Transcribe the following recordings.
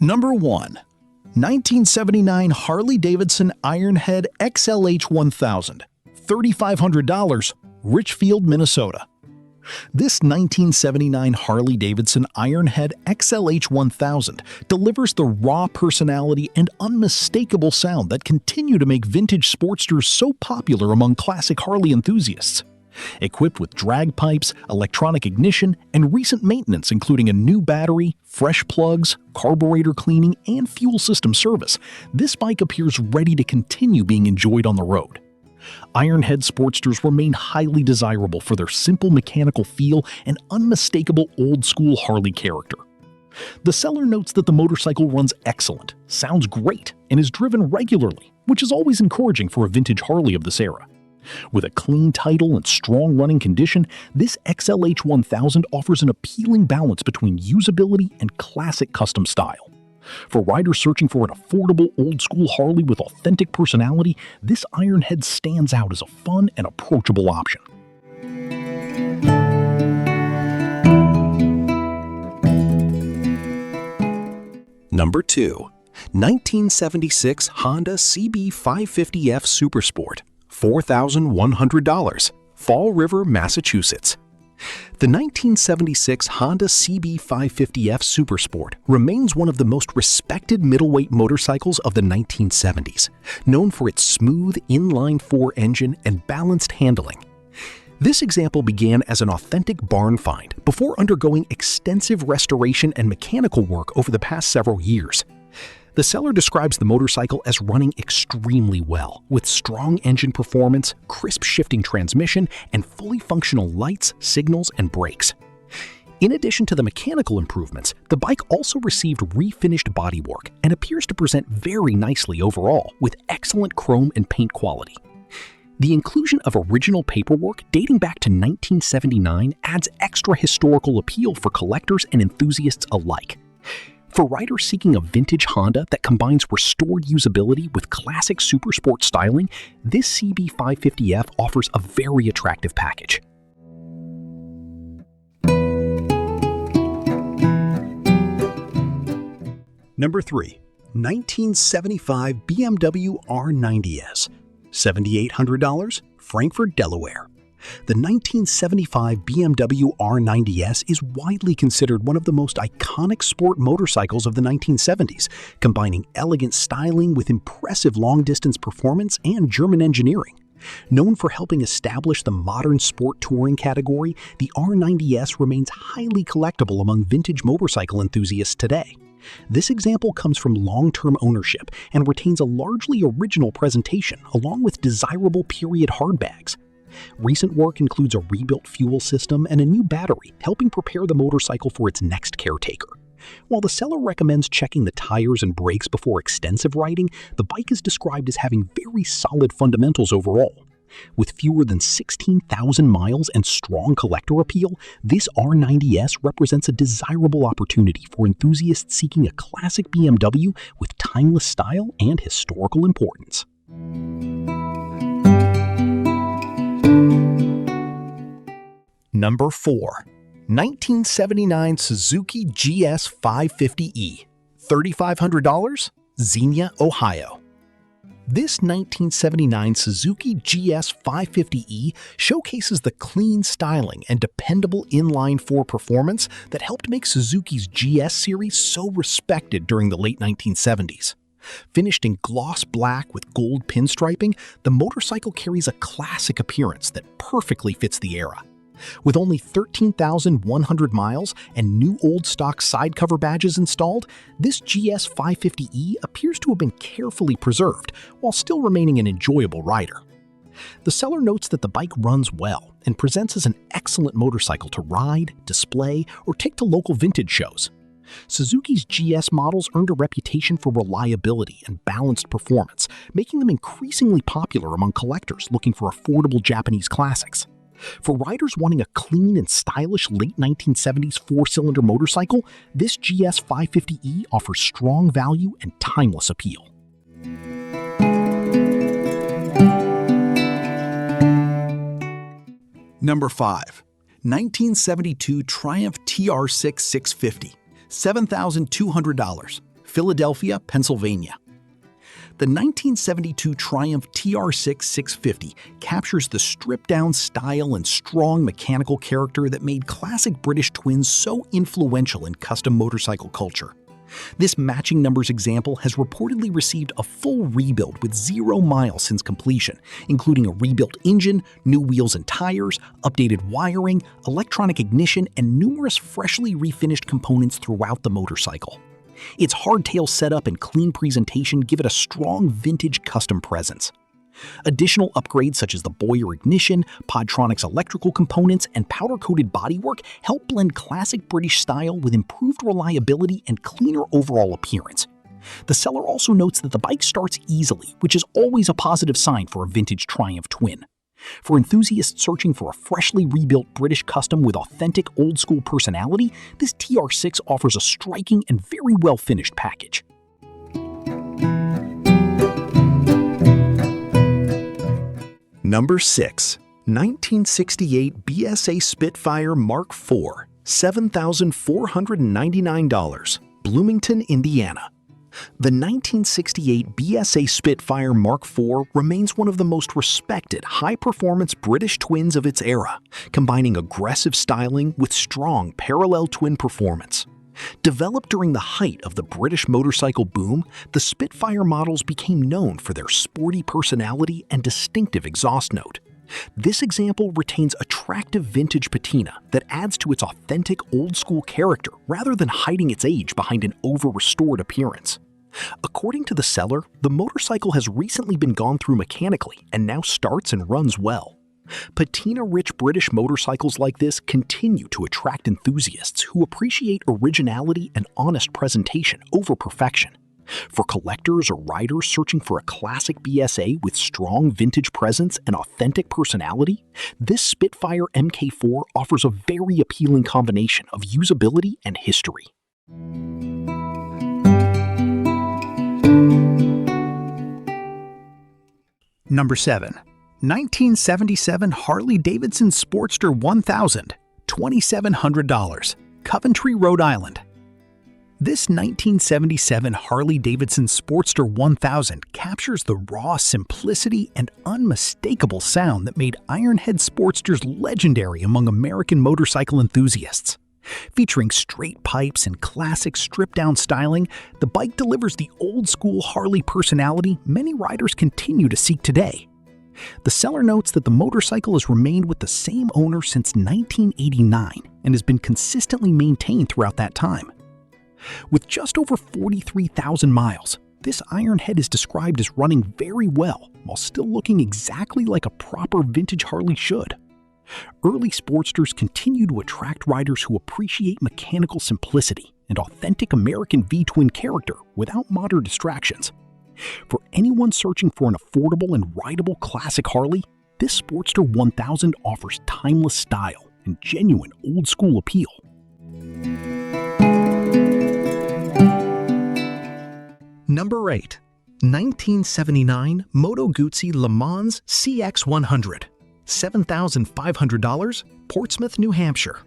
Number 1. 1979 Harley-Davidson Ironhead XLH1000, $3,500, Richfield, Minnesota. This 1979 Harley-Davidson Ironhead XLH1000 delivers the raw personality and unmistakable sound that continue to make vintage Sportsters so popular among classic Harley enthusiasts. Equipped with drag pipes, electronic ignition, and recent maintenance including a new battery, fresh plugs, carburetor cleaning, and fuel system service, this bike appears ready to continue being enjoyed on the road. Ironhead Sportsters remain highly desirable for their simple mechanical feel and unmistakable old-school Harley character. The seller notes that the motorcycle runs excellent, sounds great, and is driven regularly, which is always encouraging for a vintage Harley of this era. With a clean title and strong running condition, this XLH1000 offers an appealing balance between usability and classic custom style. For riders searching for an affordable old-school Harley with authentic personality, this Ironhead stands out as a fun and approachable option. Number 2. 1976 Honda CB550F Supersport, $4,100, Fall River, Massachusetts. The 1976 Honda CB550F Supersport remains one of the most respected middleweight motorcycles of the 1970s, known for its smooth inline-4 engine and balanced handling. This example began as an authentic barn find before undergoing extensive restoration and mechanical work over the past several years. The seller describes the motorcycle as running extremely well, with strong engine performance, crisp shifting transmission, and fully functional lights, signals, and brakes. In addition to the mechanical improvements, the bike also received refinished bodywork and appears to present very nicely overall, with excellent chrome and paint quality. The inclusion of original paperwork dating back to 1979 adds extra historical appeal for collectors and enthusiasts alike. For riders seeking a vintage Honda that combines restored usability with classic supersport styling, this CB550F offers a very attractive package. Number 3. 1975 BMW R90S, $7,800, Frankfort, Delaware. The 1975 BMW R90S is widely considered one of the most iconic sport motorcycles of the 1970s, combining elegant styling with impressive long-distance performance and German engineering. Known for helping establish the modern sport touring category, the R90S remains highly collectible among vintage motorcycle enthusiasts today. This example comes from long-term ownership and retains a largely original presentation along with desirable period hardbags. Recent work includes a rebuilt fuel system and a new battery, helping prepare the motorcycle for its next caretaker. While the seller recommends checking the tires and brakes before extensive riding, the bike is described as having very solid fundamentals overall. With fewer than 16,000 miles and strong collector appeal, this R90S represents a desirable opportunity for enthusiasts seeking a classic BMW with timeless style and historical importance. Number 4. 1979 Suzuki GS550E, $3,500, Xenia, Ohio. This 1979 Suzuki GS550E showcases the clean styling and dependable inline-4 performance that helped make Suzuki's GS series so respected during the late 1970s. Finished in gloss black with gold pinstriping, the motorcycle carries a classic appearance that perfectly fits the era. With only 13,100 miles and new old stock side cover badges installed, this GS550E appears to have been carefully preserved while still remaining an enjoyable rider. The seller notes that the bike runs well and presents as an excellent motorcycle to ride, display, or take to local vintage shows. Suzuki's GS models earned a reputation for reliability and balanced performance, making them increasingly popular among collectors looking for affordable Japanese classics. For riders wanting a clean and stylish late 1970s four-cylinder motorcycle, this GS550E offers strong value and timeless appeal. Number 5. 1972 Triumph TR6 650, $7,200, Philadelphia, Pennsylvania. The 1972 Triumph TR6 650 captures the stripped-down style and strong mechanical character that made classic British twins so influential in custom motorcycle culture. This matching numbers example has reportedly received a full rebuild with 0 miles since completion, including a rebuilt engine, new wheels and tires, updated wiring, electronic ignition, and numerous freshly refinished components throughout the motorcycle. Its hardtail setup and clean presentation give it a strong vintage custom presence. Additional upgrades such as the Boyer ignition, Podtronics electrical components, and powder-coated bodywork help blend classic British style with improved reliability and cleaner overall appearance. The seller also notes that the bike starts easily, which is always a positive sign for a vintage Triumph twin. For enthusiasts searching for a freshly rebuilt British custom with authentic old-school personality, this TR6 offers a striking and very well-finished package. Number 6. 1968 BSA Spitfire Mark IV, $7,499, Bloomington, Indiana. The 1968 BSA Spitfire Mark IV remains one of the most respected high-performance British twins of its era, combining aggressive styling with strong parallel twin performance. Developed during the height of the British motorcycle boom, the Spitfire models became known for their sporty personality and distinctive exhaust note. This example retains attractive vintage patina that adds to its authentic old-school character rather than hiding its age behind an over-restored appearance. According to the seller, the motorcycle has recently been gone through mechanically and now starts and runs well. Patina-rich British motorcycles like this continue to attract enthusiasts who appreciate originality and honest presentation over perfection. For collectors or riders searching for a classic BSA with strong vintage presence and authentic personality, this Spitfire MK4 offers a very appealing combination of usability and history. Number 7. 1977 Harley-Davidson Sportster 1000, $2,700, Coventry, Rhode Island. This 1977 Harley-Davidson Sportster 1000 captures the raw simplicity and unmistakable sound that made Ironhead Sportsters legendary among American motorcycle enthusiasts. Featuring straight pipes and classic stripped-down styling, the bike delivers the old-school Harley personality many riders continue to seek today. The seller notes that the motorcycle has remained with the same owner since 1989 and has been consistently maintained throughout that time. With just over 43,000 miles, this Ironhead is described as running very well while still looking exactly like a proper vintage Harley should. Early Sportsters continue to attract riders who appreciate mechanical simplicity and authentic American V-twin character without modern distractions. For anyone searching for an affordable and rideable classic Harley, this Sportster 1000 offers timeless style and genuine old-school appeal. Number 8. 1979 Moto Guzzi Le Mans CX100, $7,500, Portsmouth, New Hampshire.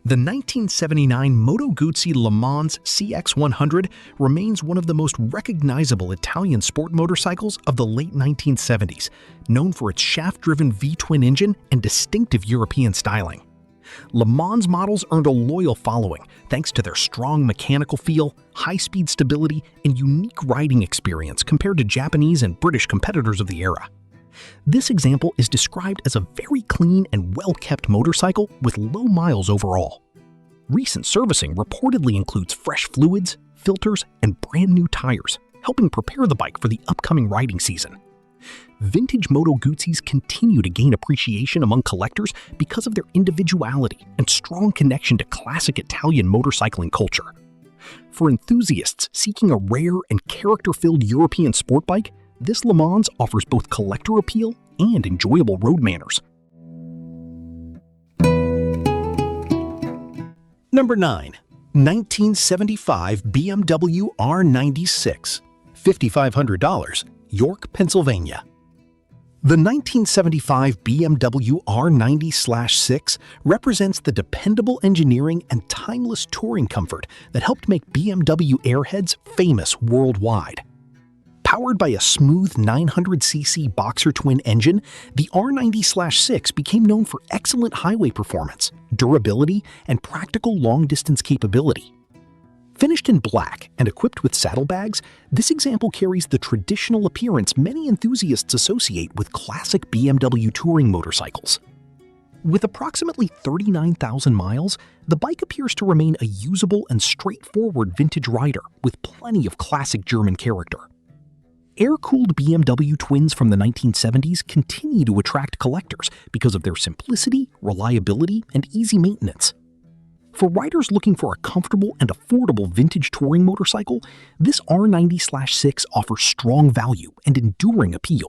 The 1979 Moto Guzzi Le Mans CX100 remains one of the most recognizable Italian sport motorcycles of the late 1970s, known for its shaft-driven V-twin engine and distinctive European styling. Le Mans models earned a loyal following thanks to their strong mechanical feel, high-speed stability, and unique riding experience compared to Japanese and British competitors of the era. This example is described as a very clean and well-kept motorcycle with low miles overall. Recent servicing reportedly includes fresh fluids, filters, and brand new tires, helping prepare the bike for the upcoming riding season. Vintage Moto Guzzis continue to gain appreciation among collectors because of their individuality and strong connection to classic Italian motorcycling culture. For enthusiasts seeking a rare and character-filled European sport bike, this Le Mans offers both collector appeal and enjoyable road manners. Number 9. 1975 BMW R96, $5,500, York, Pennsylvania. The 1975 BMW R90/6 represents the dependable engineering and timeless touring comfort that helped make BMW airheads famous worldwide. Powered by a smooth 900cc boxer twin engine, the R90/6 became known for excellent highway performance, durability, and practical long-distance capability. Finished in black and equipped with saddlebags, this example carries the traditional appearance many enthusiasts associate with classic BMW touring motorcycles. With approximately 39,000 miles, the bike appears to remain a usable and straightforward vintage rider with plenty of classic German character. Air-cooled BMW twins from the 1970s continue to attract collectors because of their simplicity, reliability, and easy maintenance. For riders looking for a comfortable and affordable vintage touring motorcycle, this R90/6 offers strong value and enduring appeal.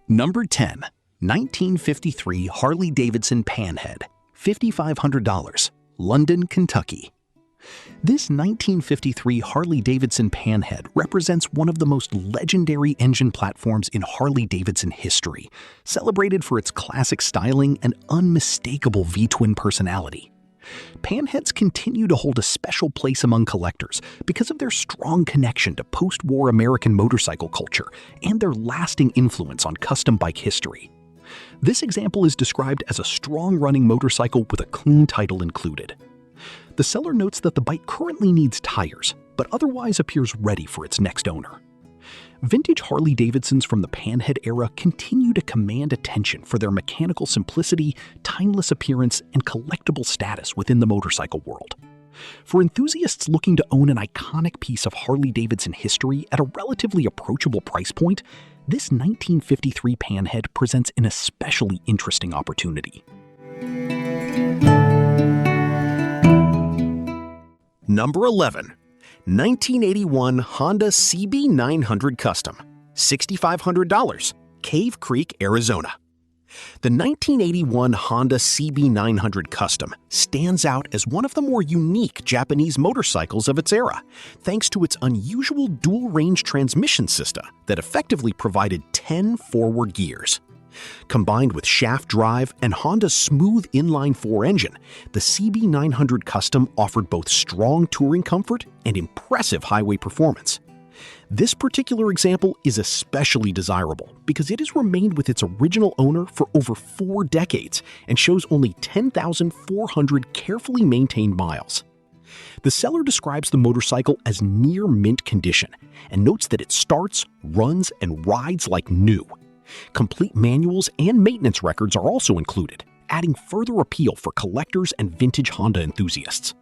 Number 10. 1953 Harley-Davidson Panhead, $5,500, London, Kentucky. This 1953 Harley-Davidson Panhead represents one of the most legendary engine platforms in Harley-Davidson history, celebrated for its classic styling and unmistakable V-twin personality. Panheads continue to hold a special place among collectors because of their strong connection to post-war American motorcycle culture and their lasting influence on custom bike history. This example is described as a strong-running motorcycle with a clean title included. The seller notes that the bike currently needs tires, but otherwise appears ready for its next owner. Vintage Harley-Davidsons from the Panhead era continue to command attention for their mechanical simplicity, timeless appearance, and collectible status within the motorcycle world. For enthusiasts looking to own an iconic piece of Harley-Davidson history at a relatively approachable price point, this 1953 Panhead presents an especially interesting opportunity. Number 11. 1981 Honda CB900 Custom, $6,500, Cave Creek, Arizona. The 1981 Honda CB900 Custom stands out as one of the more unique Japanese motorcycles of its era, thanks to its unusual dual-range transmission system that effectively provided 10 forward gears. Combined with shaft drive and Honda's smooth inline-4 engine, the CB900 Custom offered both strong touring comfort and impressive highway performance. This particular example is especially desirable because it has remained with its original owner for over 4 decades and shows only 10,400 carefully maintained miles. The seller describes the motorcycle as near mint condition and notes that it starts, runs, and rides like new. Complete manuals and maintenance records are also included, adding further appeal for collectors and vintage Honda enthusiasts.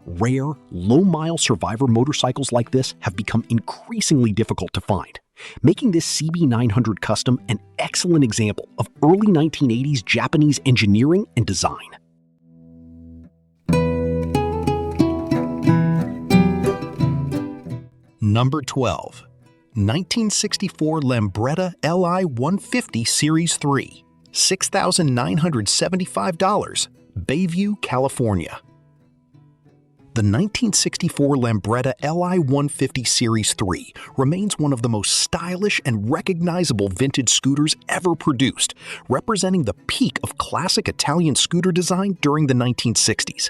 Rare, low-mile survivor motorcycles like this have become increasingly difficult to find, making this CB900 Custom an excellent example of early 1980s Japanese engineering and design. Number 12. 1964 Lambretta LI150 Series 3, $6,975, Bayview, California. The 1964 Lambretta LI150 Series 3 remains one of the most stylish and recognizable vintage scooters ever produced, representing the peak of classic Italian scooter design during the 1960s.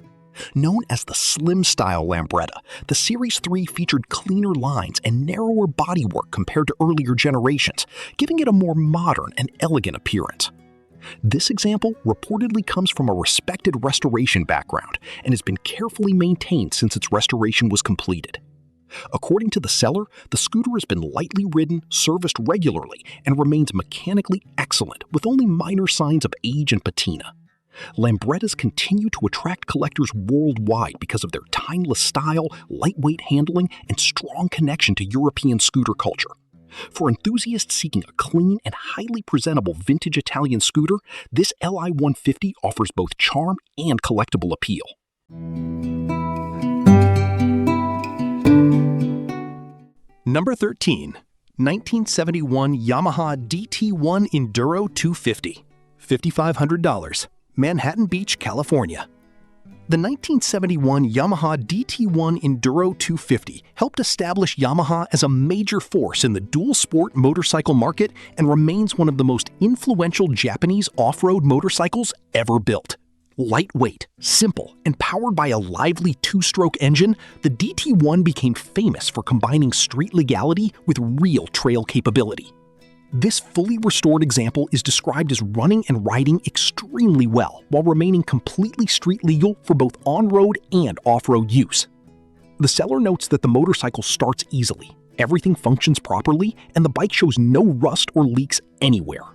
Known as the slim-style Lambretta, the Series 3 featured cleaner lines and narrower bodywork compared to earlier generations, giving it a more modern and elegant appearance. This example reportedly comes from a respected restoration background and has been carefully maintained since its restoration was completed. According to the seller, the scooter has been lightly ridden, serviced regularly, and remains mechanically excellent with only minor signs of age and patina. Lambrettas continue to attract collectors worldwide because of their timeless style, lightweight handling, and strong connection to European scooter culture. For enthusiasts seeking a clean and highly presentable vintage Italian scooter, this LI150 offers both charm and collectible appeal. Number 13. 1971 Yamaha DT1 Enduro 250, $5,500, Manhattan Beach, California. The 1971 Yamaha DT1 Enduro 250 helped establish Yamaha as a major force in the dual-sport motorcycle market and remains one of the most influential Japanese off-road motorcycles ever built. Lightweight, simple, and powered by a lively two-stroke engine, the DT1 became famous for combining street legality with real trail capability. This fully restored example is described as running and riding extremely well while remaining completely street legal for both on-road and off-road use. The seller notes that the motorcycle starts easily, everything functions properly, and the bike shows no rust or leaks anywhere.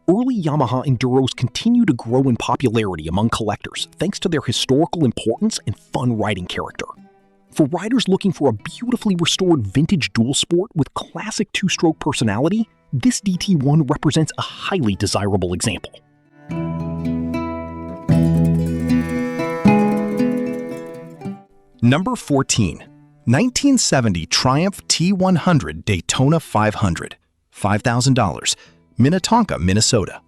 Early Yamaha Enduros continue to grow in popularity among collectors thanks to their historical importance and fun riding character. For riders looking for a beautifully restored vintage dual sport with classic two-stroke personality, this DT1 represents a highly desirable example. Number 14. 1970 Triumph T100 Daytona 500, $5,000, Minnetonka, Minnesota.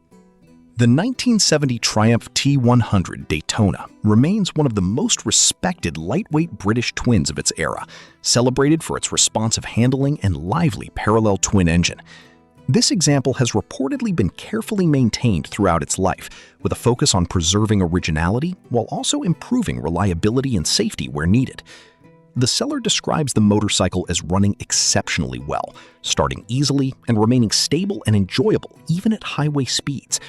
The 1970 Triumph T100 Daytona remains one of the most respected lightweight British twins of its era, celebrated for its responsive handling and lively parallel twin engine. This example has reportedly been carefully maintained throughout its life, with a focus on preserving originality while also improving reliability and safety where needed. The seller describes the motorcycle as running exceptionally well, starting easily and remaining stable and enjoyable even at highway speeds.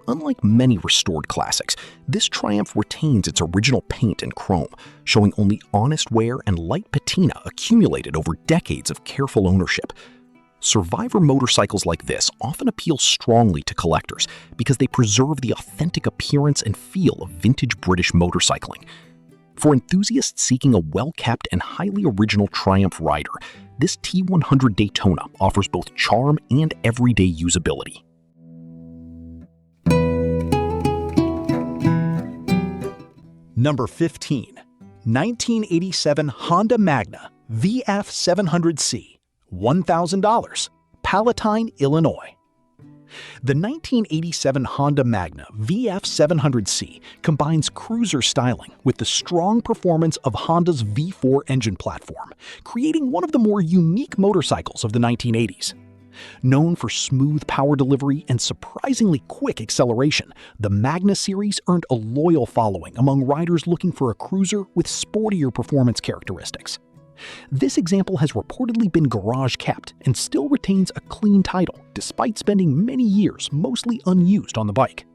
Unlike many restored classics, this Triumph retains its original paint and chrome, showing only honest wear and light patina accumulated over decades of careful ownership. Survivor motorcycles like this often appeal strongly to collectors because they preserve the authentic appearance and feel of vintage British motorcycling. For enthusiasts seeking a well-kept and highly original Triumph rider, this T100 Daytona offers both charm and everyday usability. Number 15. 1987 Honda Magna VF700C, $1,000, Palatine, Illinois. The 1987 Honda Magna VF700C combines cruiser styling with the strong performance of Honda's V4 engine platform, creating one of the more unique motorcycles of the 1980s. Known for smooth power delivery and surprisingly quick acceleration, the Magna series earned a loyal following among riders looking for a cruiser with sportier performance characteristics. This example has reportedly been garage-kept and still retains a clean title, despite spending many years mostly unused on the bike.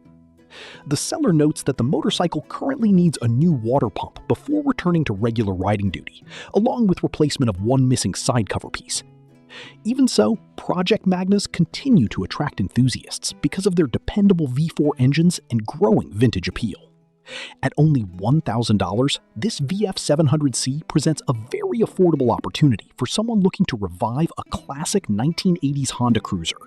The seller notes that the motorcycle currently needs a new water pump before returning to regular riding duty, along with replacement of one missing side cover piece. Even so, Project Magnas continue to attract enthusiasts because of their dependable V4 engines and growing vintage appeal. At only $1,000, this VF700C presents a very affordable opportunity for someone looking to revive a classic 1980s Honda cruiser.